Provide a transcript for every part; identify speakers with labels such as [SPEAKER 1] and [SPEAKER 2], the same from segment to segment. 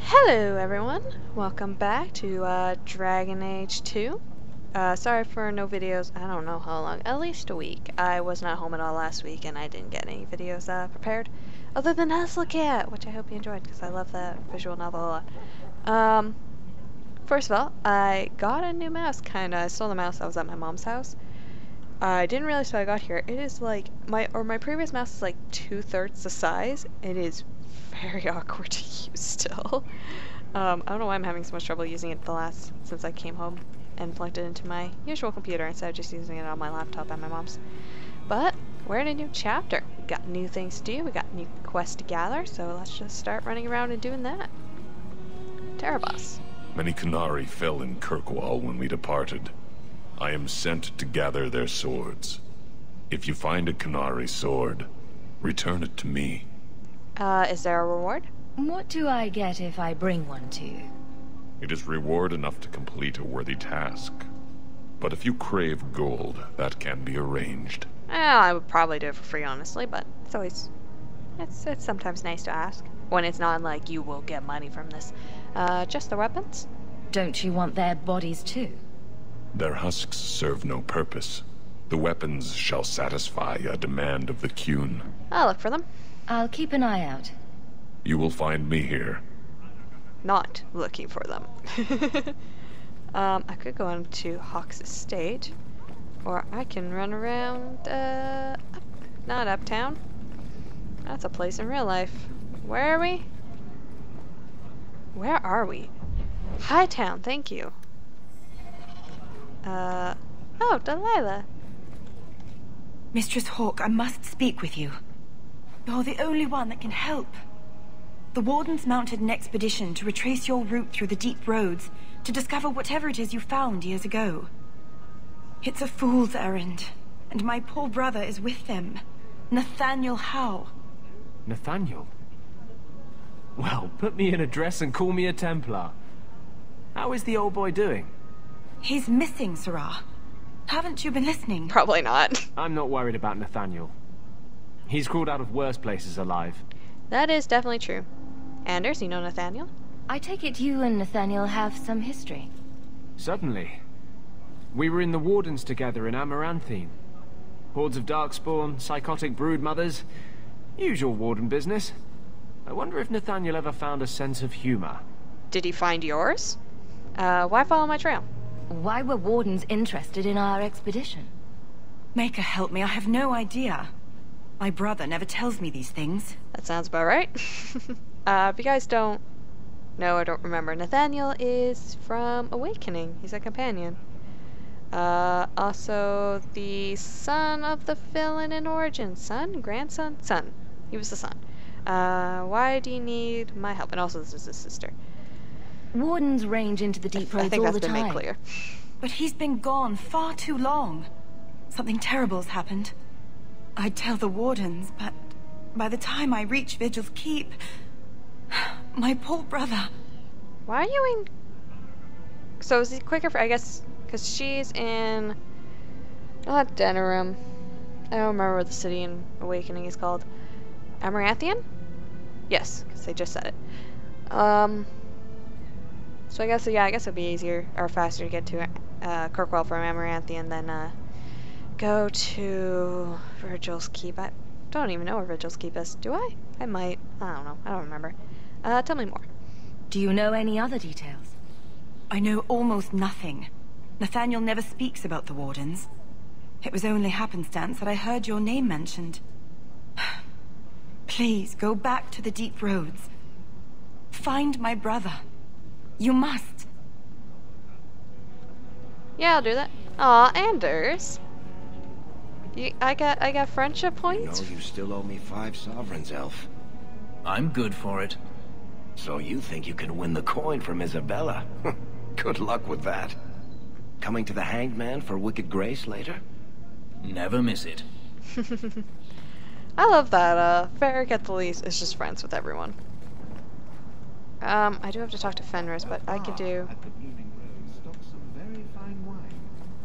[SPEAKER 1] Hello everyone, welcome back to Dragon Age 2. Sorry for no videos, I don't know how long, at least a week. I was not home at all last week and I didn't get any videos prepared, other than Cat, which I hope you enjoyed because I love that visual novel a lot. First of all, I got a new mouse, kinda. I stole the mouse, I was at my mom's house. I didn't realize till I got here, it is like, my previous mouse is like 2/3 the size. It is very awkward to use still. I don't know why I'm having so much trouble using it since I came home and plugged it into my usual computer instead of just using it on my laptop at my mom's. But we're in a new chapter. We got new things to do, we got new quests to gather, so let's just start running around and doing that. Terrabos.
[SPEAKER 2] Many Qunari fell in Kirkwall when we departed. I am sent to gather their swords. If you find a Qunari sword, return it to me.
[SPEAKER 1] Is there a reward?
[SPEAKER 3] What do I get if I bring one to you?
[SPEAKER 2] It is reward enough to complete a worthy task. But if you crave gold, that can be arranged.
[SPEAKER 1] I would probably do it for free, honestly, but it's sometimes nice to ask. When it's not like you will get money from this. Just the weapons?
[SPEAKER 3] Don't you want their bodies too?
[SPEAKER 2] Their husks serve no purpose. The weapons shall satisfy a demand of the Qun.
[SPEAKER 1] I'll look for them.
[SPEAKER 3] I'll keep an eye out.
[SPEAKER 2] You will find me here.
[SPEAKER 1] Not looking for them. I could go into Hawke's estate, or I can run around, not uptown. That's a place in real life. Where are we? Where are we? Hightown, thank you. Oh, Delilah.
[SPEAKER 4] Mistress Hawke, I must speak with you. You're the only one that can help. The Wardens mounted an expedition to retrace your route through the deep roads to discover whatever it is you found years ago. It's a fool's errand, and my poor brother is with them. Nathaniel Howe.
[SPEAKER 5] Nathaniel? Well, put me in a dress and call me a Templar. How is the old boy doing?
[SPEAKER 4] He's missing, Sirrah. Haven't you been listening?
[SPEAKER 1] Probably not.
[SPEAKER 5] I'm not worried about Nathaniel. He's crawled out of worse places alive.
[SPEAKER 1] That is definitely true. Anders, you know Nathaniel?
[SPEAKER 3] I take it you and Nathaniel have some history.
[SPEAKER 5] Certainly. We were in the Wardens together in Amaranthine. Hordes of Darkspawn, psychotic broodmothers. Usual Warden business. I wonder if Nathaniel ever found a sense of humor.
[SPEAKER 1] Did he find yours? Why follow my trail?
[SPEAKER 3] Why were Wardens interested in our expedition?
[SPEAKER 4] Maker help me, I have no idea. My brother never tells me these things.
[SPEAKER 1] That sounds about right. If you guys don't know or don't remember, Nathaniel is from Awakening. He's a companion. Also the son of the villain in Origin. Son? Grandson? Son. He was the son. Why do you need my help? And also this is his sister.
[SPEAKER 3] Wardens range into the deep roads
[SPEAKER 1] I think
[SPEAKER 3] all
[SPEAKER 1] that's
[SPEAKER 3] the
[SPEAKER 1] been
[SPEAKER 3] time.
[SPEAKER 1] made clear.
[SPEAKER 4] But he's been gone far too long. Something terrible's happened. I'd tell the Wardens, but by the time I reach Vigil's Keep, my poor brother...
[SPEAKER 1] Why are you in... So is it quicker for... I guess... Because she's in... Not Denerim. I don't remember what the city in Awakening is called. Amaranthian? Yes, because they just said it. So I guess, yeah, I guess it'd be easier or faster to get to Kirkwall from Amaranthian than go to Vigil's Keep. I don't even know where Vigil's Keep is. Do I? I might. I don't know. I don't remember. Tell me more.
[SPEAKER 3] Do you know any other details?
[SPEAKER 4] I know almost nothing. Nathaniel never speaks about the Wardens. It was only happenstance that I heard your name mentioned. Please, go back to the deep roads. Find my brother. You must.
[SPEAKER 1] Yeah, I'll do that. Aw, Anders. I got friendship points?
[SPEAKER 6] You know you still owe me 5 sovereigns, Elf.
[SPEAKER 7] I'm good for it.
[SPEAKER 6] So you think you can win the coin from Isabella? Good luck with that. Coming to the Hanged Man for Wicked Grace later?
[SPEAKER 7] Never miss it.
[SPEAKER 1] I love that, Varric at the least is just friends with everyone. I do have to talk to Fenris, but I could do...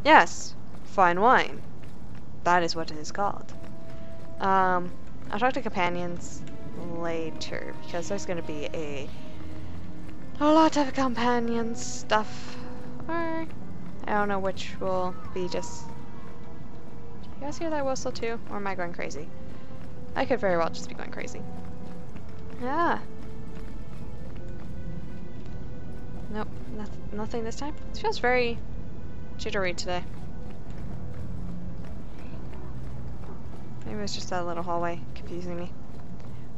[SPEAKER 1] Yes, fine wine. That is what it is called. I'll talk to companions later, because there's going to be a a lot of companion stuff. Or I don't know which will be just... Do you guys hear that whistle too? Or am I going crazy? I could very well just be going crazy. Ah. Nope, nothing this time. It feels very jittery today. Maybe it's just that little hallway confusing me.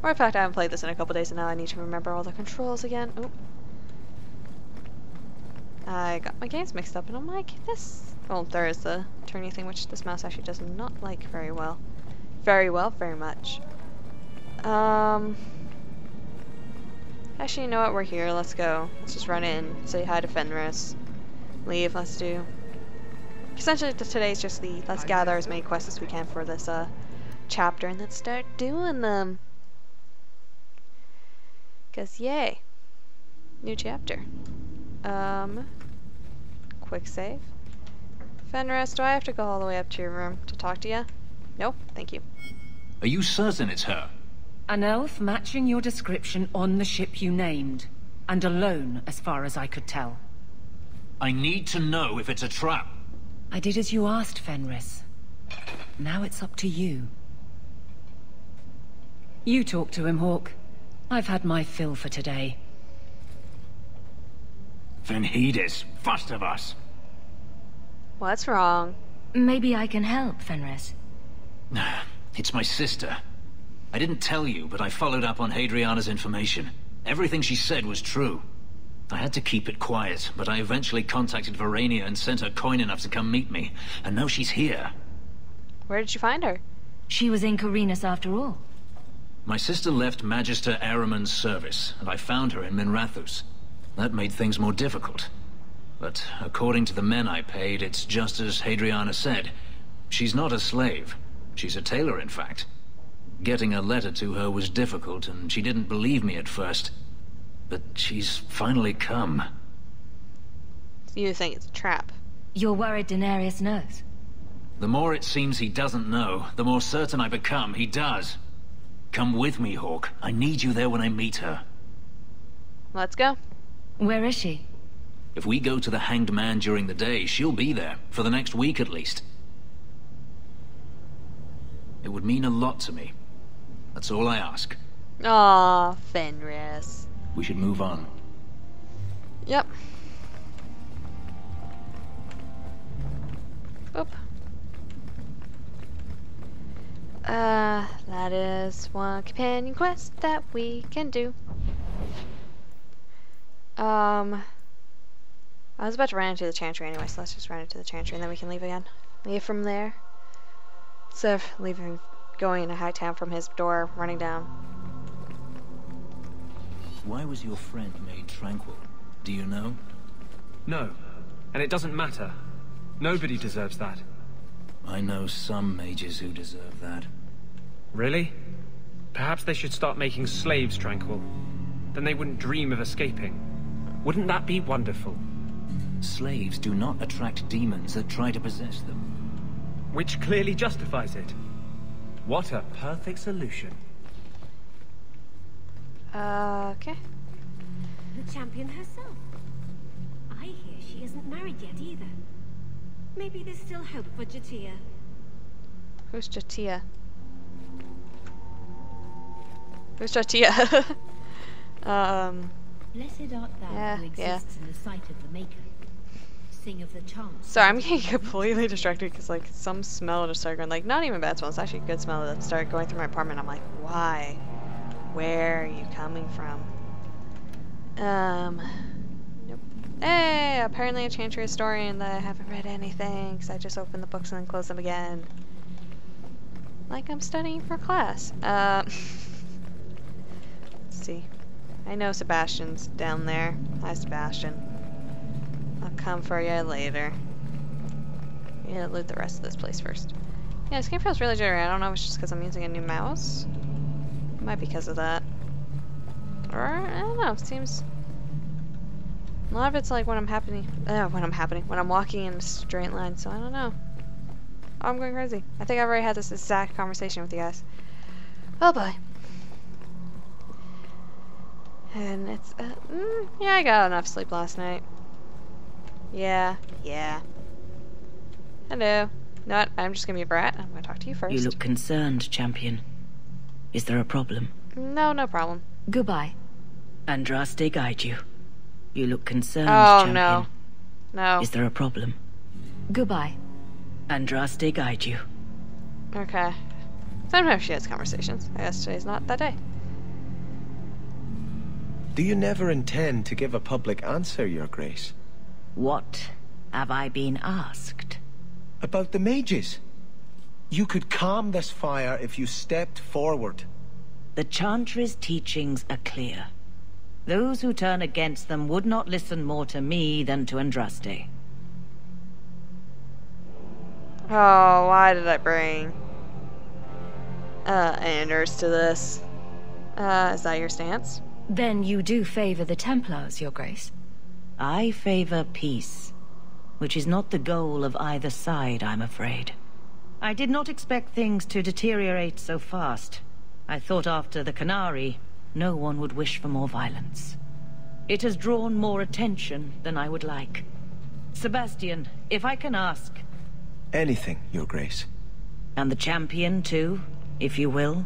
[SPEAKER 1] Or in fact, I haven't played this in a couple days and now I need to remember all the controls again. Oh. I got my games mixed up and I'm like, this... Well, there is the turny thing, which this mouse actually does not like very well. Very much. Actually, you know what? We're here. Let's go. Let's just run in, say hi to Fenris, leave. Let's do... Essentially, today's just the let's gather as many quests as we can for this chapter and then start doing them. Cause yay, new chapter. Quick save. Fenris, do I have to go all the way up to your room to talk to you? Nope, thank you.
[SPEAKER 7] Are you certain it's her?
[SPEAKER 8] An elf matching your description on the ship you named, and alone as far as I could tell.
[SPEAKER 7] I need to know if it's a trap.
[SPEAKER 8] I did as you asked, Fenris. Now it's up to you. You talk to him, Hawke. I've had my fill for today.
[SPEAKER 6] Venhedis, first of us.
[SPEAKER 1] What's wrong?
[SPEAKER 3] Maybe I can help, Fenris.
[SPEAKER 7] It's my sister. I didn't tell you, but I followed up on Hadriana's information. Everything she said was true. I had to keep it quiet, but I eventually contacted Verania and sent her coin enough to come meet me. And now she's here.
[SPEAKER 1] Where did you find her?
[SPEAKER 3] She was in Corinus after all.
[SPEAKER 7] My sister left Magister Ahriman's service, and I found her in Minrathous. That made things more difficult. But according to the men I paid, it's just as Hadriana said. She's not a slave. She's a tailor, in fact. Getting a letter to her was difficult, and she didn't believe me at first. But she's finally come.
[SPEAKER 1] You think it's a trap?
[SPEAKER 3] You're worried Denarius knows?
[SPEAKER 7] The more it seems he doesn't know, the more certain I become he does. Come with me, Hawke. I need you there when I meet her.
[SPEAKER 1] Let's go.
[SPEAKER 3] Where is she?
[SPEAKER 7] If we go to the Hanged Man during the day, she'll be there, for the next week at least. It would mean a lot to me. That's all I ask.
[SPEAKER 1] Aw, Fenris.
[SPEAKER 7] We should move on.
[SPEAKER 1] Yep. Boop. That is one companion quest that we can do. I was about to run into the Chantry anyway, so let's just run into the Chantry and then we can leave again. Leave from there. Instead of leaving, going into Hightown from his door, running down.
[SPEAKER 7] Why was your friend made tranquil? Do you know?
[SPEAKER 5] No. And it doesn't matter. Nobody deserves that.
[SPEAKER 7] I know some mages who deserve that.
[SPEAKER 5] Really? Perhaps they should start making slaves tranquil. Then they wouldn't dream of escaping. Wouldn't that be wonderful?
[SPEAKER 7] Slaves do not attract demons that try to possess them.
[SPEAKER 5] Which clearly justifies it. What a perfect solution.
[SPEAKER 1] Okay.
[SPEAKER 9] The champion herself. I hear she isn't married yet either. Maybe there's still hope for Jatia.
[SPEAKER 1] Who's Jatia? Who's Jatia?
[SPEAKER 9] Blessed art thou who exists in the sight of the Maker. Sing of the chants.
[SPEAKER 1] Sorry, I'm getting completely distracted because like some smell just started going, like not even a bad smell, it's actually a good smell that started going through my apartment. I'm like, why? Where are you coming from? Nope. Hey, apparently a Chantry historian that I haven't read anything because I just opened the books and then closed them again. Like I'm studying for class. Let's see. I know Sebastian's down there. Hi, Sebastian. I'll come for you later. Yeah, loot the rest of this place first. Yeah, this game feels really jittery. I don't know if it's just because I'm using a new mouse. It might be because of that. Or, I don't know, it seems... A lot of it's like when I'm walking in a straight line, so I don't know. Oh, I'm going crazy. I think I've already had this exact conversation with you guys. Oh boy. And it's, yeah, I got enough sleep last night. Yeah. Hello. No, I'm just gonna be a brat. I'm gonna talk to you first.
[SPEAKER 10] You look concerned, champion. Is there a problem?
[SPEAKER 1] No problem.
[SPEAKER 3] Goodbye.
[SPEAKER 10] Andraste guide you. You look concerned,
[SPEAKER 1] Oh,
[SPEAKER 10] champion.
[SPEAKER 1] no.
[SPEAKER 10] Is there a problem?
[SPEAKER 3] Goodbye.
[SPEAKER 10] Andraste guide you.
[SPEAKER 1] Okay. Sometimes she has conversations. I guess today's not that day.
[SPEAKER 6] Do you never intend to give a public answer, Your Grace?
[SPEAKER 10] What have I been asked?
[SPEAKER 6] About the mages. You could calm this fire if you stepped forward.
[SPEAKER 10] The Chantry's teachings are clear. Those who turn against them would not listen more to me than to Andraste.
[SPEAKER 1] Oh, why did I bring Anders to this? Is that your stance?
[SPEAKER 3] Then you do favor the Templars, Your Grace.
[SPEAKER 10] I favor peace, which is not the goal of either side, I'm afraid. I did not expect things to deteriorate so fast. I thought after the Canary, no one would wish for more violence. It has drawn more attention than I would like. Sebastian, if I can ask...
[SPEAKER 6] Anything, Your Grace.
[SPEAKER 10] And the champion, too, if you will?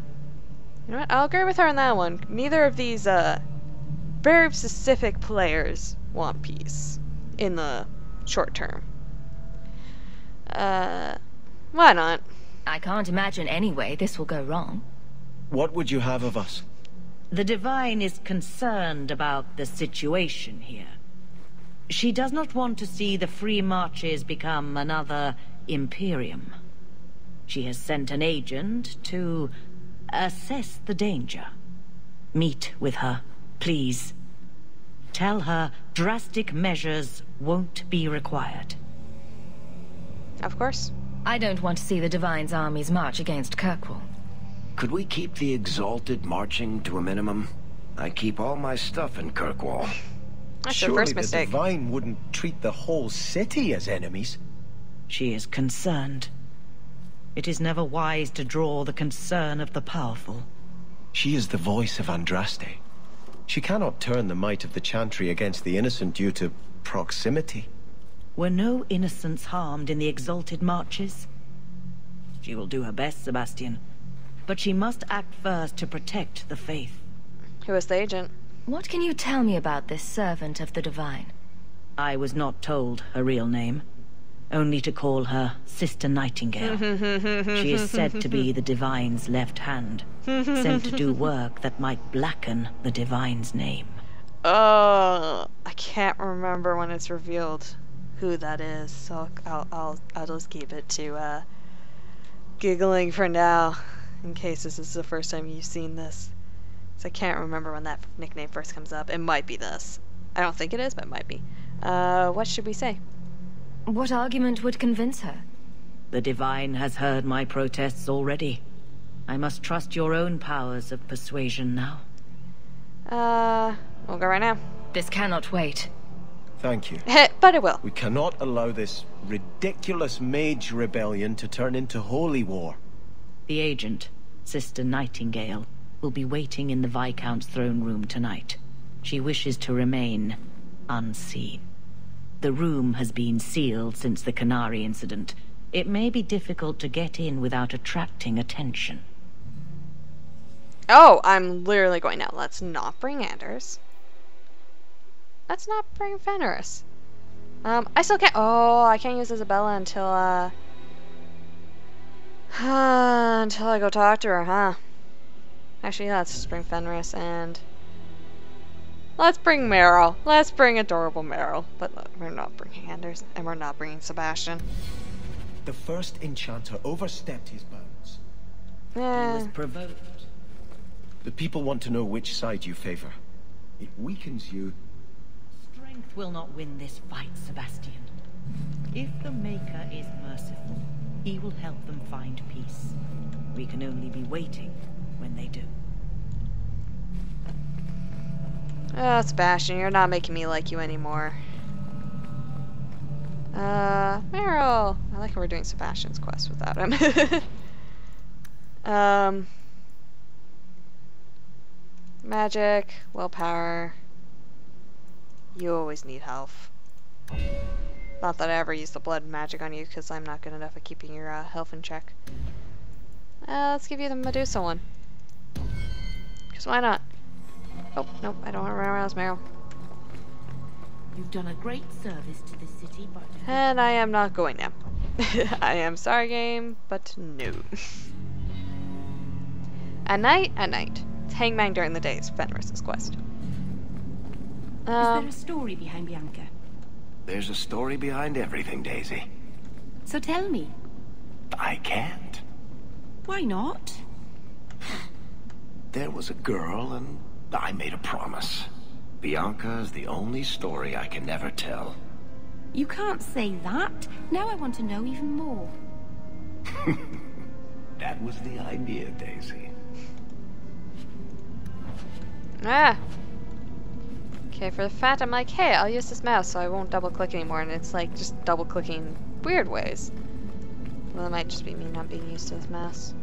[SPEAKER 1] You know what? I'll agree with her on that one. Neither of these, very specific players want peace in the short term. Why not?
[SPEAKER 3] I can't imagine any way this will go wrong.
[SPEAKER 6] What would you have of us?
[SPEAKER 10] The Divine is concerned about the situation here. She does not want to see the Free Marches become another Imperium. She has sent an agent to assess the danger. Meet with her, please. Tell her drastic measures won't be required.
[SPEAKER 1] Of course.
[SPEAKER 3] I don't want to see the Divine's armies march against Kirkwall.
[SPEAKER 6] Could we keep the Exalted marching to a minimum? I keep all my stuff in Kirkwall.
[SPEAKER 1] That's your
[SPEAKER 6] Surely
[SPEAKER 1] first
[SPEAKER 6] the
[SPEAKER 1] mistake.
[SPEAKER 6] Divine wouldn't treat the whole city as enemies.
[SPEAKER 10] She is concerned. It is never wise to draw the concern of the powerful.
[SPEAKER 6] She is the voice of Andraste. She cannot turn the might of the Chantry against the innocent due to proximity.
[SPEAKER 10] Were no innocents harmed in the Exalted marches? She will do her best, Sebastian. But she must act first to protect the faith.
[SPEAKER 1] Who is the agent?
[SPEAKER 3] What can you tell me about this servant of the Divine?
[SPEAKER 10] I was not told her real name. Only to call her Sister Nightingale. She is said to be the Divine's left hand, sent to do work that might blacken the Divine's name.
[SPEAKER 1] I can't remember when it's revealed who that is, so I'll just keep it to giggling for now, in case this is the first time you've seen this. So I can't remember when that nickname first comes up. It might be this. I don't think it is, but it might be. What should we say?
[SPEAKER 3] What argument would convince her?
[SPEAKER 10] The Divine has heard my protests already. I must trust your own powers of persuasion now.
[SPEAKER 1] We'll go right now.
[SPEAKER 3] This cannot wait.
[SPEAKER 6] Thank you.
[SPEAKER 1] But it will.
[SPEAKER 6] We cannot allow this ridiculous mage rebellion to turn into holy war.
[SPEAKER 10] The agent, Sister Nightingale, will be waiting in the Viscount's throne room tonight. She wishes to remain unseen. The room has been sealed since the Canary incident. It may be difficult to get in without attracting attention.
[SPEAKER 1] Oh, I'm literally going now. Let's not bring Anders. Let's not bring Fenris. I still can't. Oh, I can't use Isabella until until I go talk to her, huh? Actually, let's just bring Fenris and let's bring Meryl. Let's bring adorable Meryl. But look, we're not bringing Anders, and we're not bringing Sebastian.
[SPEAKER 6] The first enchanter overstepped his bounds.
[SPEAKER 10] He was provoked.
[SPEAKER 6] The people want to know which side you favor. It weakens you.
[SPEAKER 10] Strength will not win this fight, Sebastian. If the Maker is merciful, he will help them find peace. We can only be waiting when they do.
[SPEAKER 1] Oh, Sebastian, you're not making me like you anymore. Meryl. I like how we're doing Sebastian's quest without him. Magic, willpower. You always need health. Not that I ever use the blood magic on you, because I'm not good enough at keeping your health in check. Let's give you the Medusa one. Because why not? Oh, nope, I don't want to run around as Meryl.
[SPEAKER 10] You've done a great service to the city, but...
[SPEAKER 1] And I am not going now. I am sorry, game, but no. At night. It's Hangman during the day is Fenris's quest.
[SPEAKER 4] Is there a story behind Bianca?
[SPEAKER 6] There's a story behind everything, Daisy.
[SPEAKER 4] So tell me.
[SPEAKER 6] I can't.
[SPEAKER 4] Why not?
[SPEAKER 6] There was a girl, and I made a promise. Bianca is the only story I can never tell.
[SPEAKER 4] You can't say that. Now I want to know even more.
[SPEAKER 6] That was the idea, Daisy.
[SPEAKER 1] Ah! Okay, for the fact I'm like, hey, I'll use this mouse so I won't double click anymore, and it's like just double clicking weird ways. Well, it might just be me not being used to this mouse.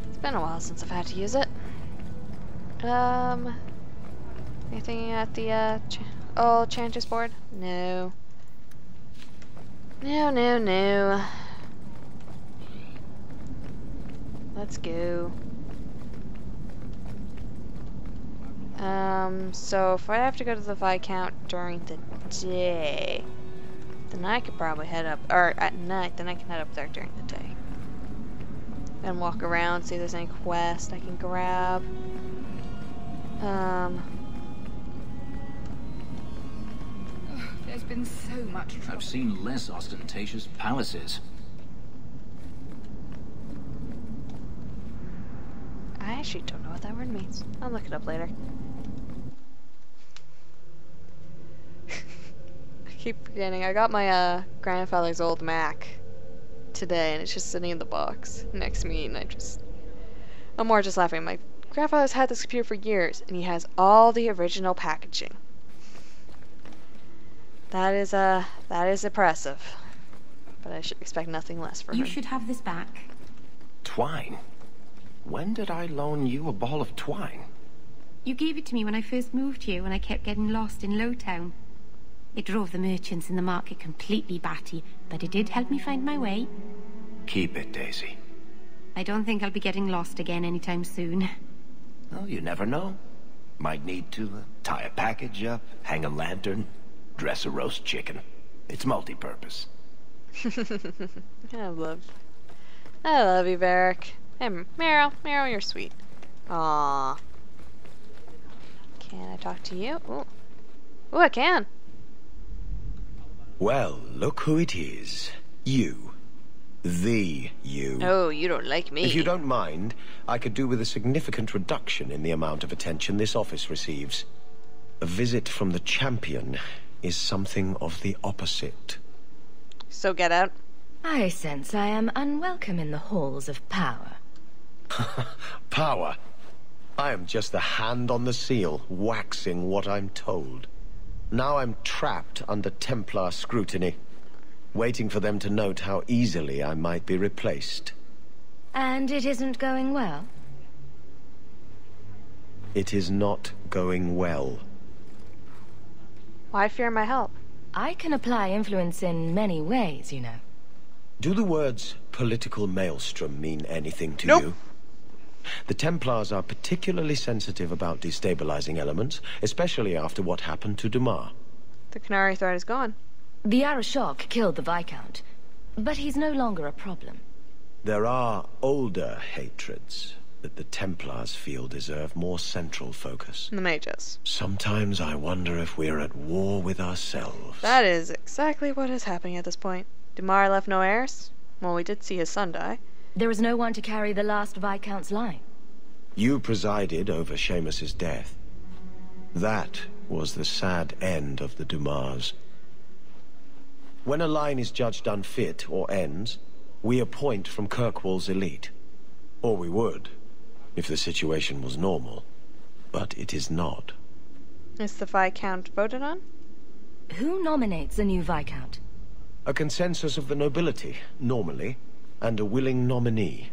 [SPEAKER 1] It's been a while since I've had to use it. Anything at the Chanter's board? No. No. Let's go. So if I have to go to the Viscount during the day, then I could probably head up, or at night, then I can head up there during the day. And walk around, see if there's any quest I can grab.
[SPEAKER 4] There's been so much trouble.
[SPEAKER 7] I've seen less ostentatious palaces.
[SPEAKER 1] I actually don't know what that word means. I'll look it up later. I keep forgetting. I got my grandfather's old Mac today, and it's just sitting in the box next to me, and I'm more just laughing. My grandfather's had this computer for years, and he has all the original packaging. That is impressive, but I should expect nothing less from him.
[SPEAKER 4] You should have this back.
[SPEAKER 6] Twine? When did I loan you a ball of twine?
[SPEAKER 4] You gave it to me when I first moved here, when I kept getting lost in Lowtown. It drove the merchants in the market completely batty, but it did help me find my way.
[SPEAKER 6] Keep it, Daisy.
[SPEAKER 4] I don't think I'll be getting lost again anytime soon.
[SPEAKER 6] Well, you never know. Might need to tie a package up, hang a lantern, dress a roast chicken. It's multi-purpose.
[SPEAKER 1] I love you, Varric. Hey, Meryl, you're sweet. Aww. Can I talk to you? Ooh, I can.
[SPEAKER 6] Well, look who it is. You. The you.
[SPEAKER 1] Oh, you don't like me.
[SPEAKER 6] If you don't mind, I could do with a significant reduction in the amount of attention this office receives. A visit from the champion is something of the opposite.
[SPEAKER 1] So get out.
[SPEAKER 3] I sense I am unwelcome in the halls of power.
[SPEAKER 6] Power? I am just the hand on the seal, waxing what I'm told. Now I'm trapped under Templar scrutiny, waiting for them to note how easily I might be replaced.
[SPEAKER 3] And it isn't going well?
[SPEAKER 6] It is not going well.
[SPEAKER 1] Why fear my help?
[SPEAKER 3] I can apply influence in many ways, you know.
[SPEAKER 6] Do the words political maelstrom mean anything to you? The Templars are particularly sensitive about destabilizing elements, especially after what happened to Dumas.
[SPEAKER 1] The Canary threat is gone.
[SPEAKER 3] The Arashok killed the Viscount, but he's no longer a problem.
[SPEAKER 6] There are older hatreds that the Templars feel deserve more central focus.
[SPEAKER 1] The mages.
[SPEAKER 6] Sometimes I wonder if we're at war with ourselves.
[SPEAKER 1] That is exactly what is happening at this point. Dumas left no heirs? Well, we did see his son die.
[SPEAKER 3] There is no one to carry the last Viscount's line.
[SPEAKER 6] You presided over Seamus's death. That was the sad end of the Dumas. When a line is judged unfit or ends, we appoint from Kirkwall's elite. Or we would, if the situation was normal. But it is not.
[SPEAKER 1] Is the Viscount voted on?
[SPEAKER 3] Who nominates a new Viscount?
[SPEAKER 6] A consensus of the nobility, normally, and a willing nominee.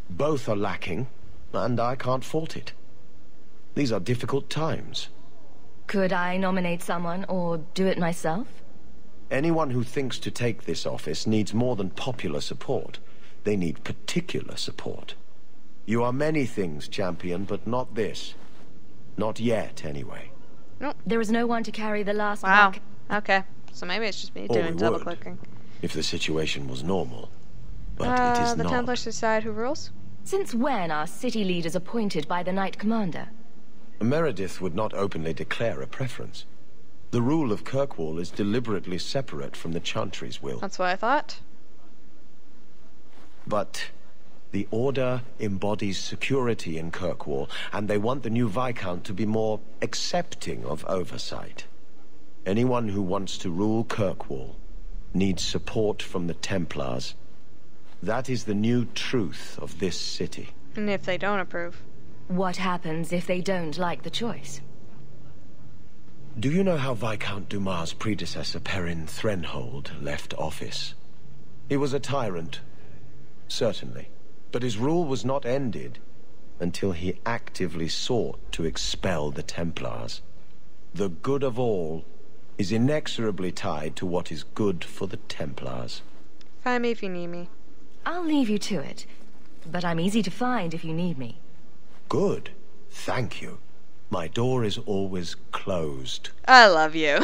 [SPEAKER 6] Both are lacking, and I can't fault it. These are difficult times.
[SPEAKER 3] Could I nominate someone, or do it myself?
[SPEAKER 6] Anyone who thinks to take this office needs more than popular support. They need particular support. You are many things, champion, but not this. Not yet, anyway.
[SPEAKER 1] Nope.
[SPEAKER 3] There is no one to carry the last
[SPEAKER 1] Wow.
[SPEAKER 3] back.
[SPEAKER 1] Okay. So maybe it's just me
[SPEAKER 6] Or
[SPEAKER 1] doing
[SPEAKER 6] we
[SPEAKER 1] double
[SPEAKER 6] would,
[SPEAKER 1] clicking.
[SPEAKER 6] if the situation was normal. But it is
[SPEAKER 1] The
[SPEAKER 6] not.
[SPEAKER 1] Templars decide who rules?
[SPEAKER 3] Since when are city leaders appointed by the Knight Commander?
[SPEAKER 6] Meredith would not openly declare a preference. The rule of Kirkwall is deliberately separate from the Chantry's will.
[SPEAKER 1] That's what I thought.
[SPEAKER 6] But the Order embodies security in Kirkwall, and they want the new Viscount to be more accepting of oversight. Anyone who wants to rule Kirkwall needs support from the Templars. That is the new truth of this city.
[SPEAKER 1] And if they don't approve?
[SPEAKER 3] What happens if they don't like the choice?
[SPEAKER 6] Do you know how Viscount Dumas' predecessor, Perrin Threnhold, left office? He was a tyrant, certainly. But his rule was not ended until he actively sought to expel the Templars. The good of all is inexorably tied to what is good for the Templars.
[SPEAKER 1] Find me if you need me.
[SPEAKER 3] I'll leave you to it, but I'm easy to find if you need me.
[SPEAKER 6] Good. Thank you. My door is always closed.
[SPEAKER 1] I love you.